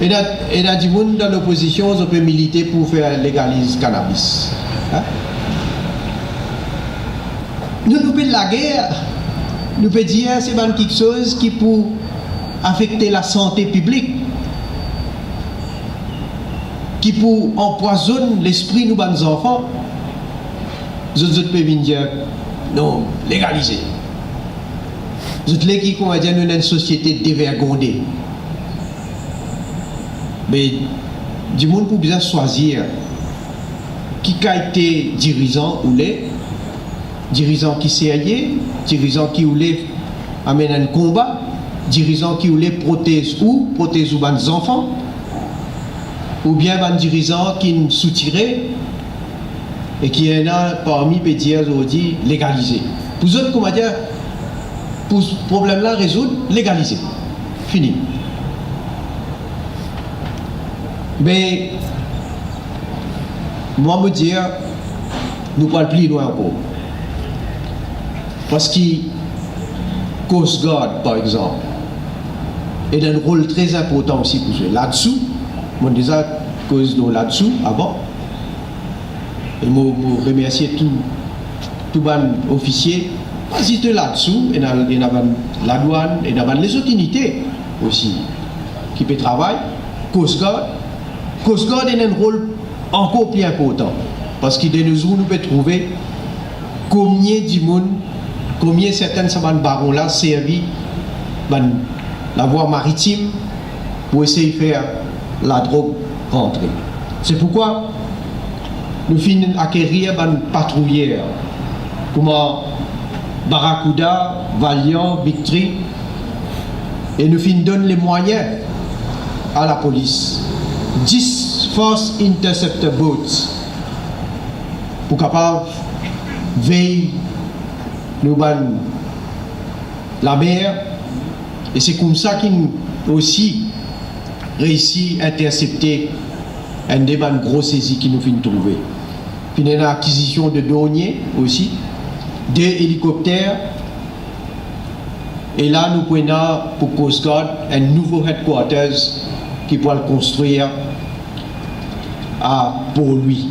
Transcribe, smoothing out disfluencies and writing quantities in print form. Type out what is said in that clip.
Et dans du monde dans l'opposition, on peut militer pour faire légaliser le cannabis. Hein? Nous pouvons la guerre, nous pouvons dire que c'est quelque chose qui peut affecter la santé publique, qui peut empoisonner l'esprit de nos enfants. Nous pouvons dire non, légaliser. Nous pouvons dire qu'on va dire nous sommes une société dévergondée. Mais du monde pour bien choisir qui a été dirigeant ou les dirigeants qui sérieux, dirigeants qui voulaient amener un combat, dirigeants qui voulaient protéger les enfants, ou bien un dirigeant qui nous soutirait et qui est là parmi les dire aujourd'hui légaliser. Pour eux, comment dire, pour ce problème-là résoudre, légaliser. Fini. Mais moi me dire, nous parlons plus loin encore. Parce que Coast Guard, par exemple, est un rôle très important aussi pour jouer. Là-dessous, moi déjà cause de là-dessous avant. Et moi remercier tout les officiers. Si tu es là-dessous, il y a la douane, il y a les autres unités aussi qui peuvent travailler. Coast Guard a un rôle encore plus important. Parce que de nos jours, nous pouvons trouver combien du monde, combien certains barons-là servi la voie maritime pour essayer de faire la drogue rentrer. C'est pourquoi nous finissons acquérir une patrouillère comme Barracuda, Valiant, Victory, et nous finissons donner les moyens à la police. 10 Force Interceptor Boats pour capable veiller nous la mer, et c'est comme ça qu'ils aussi réussi à intercepter un des gros saisies qui nous finit trouver. Puis il y a l'acquisition de douaniers aussi, 2 hélicoptères, et là nous prenons pour Coast Guard un nouveau headquarters qui pourra le construire pour lui.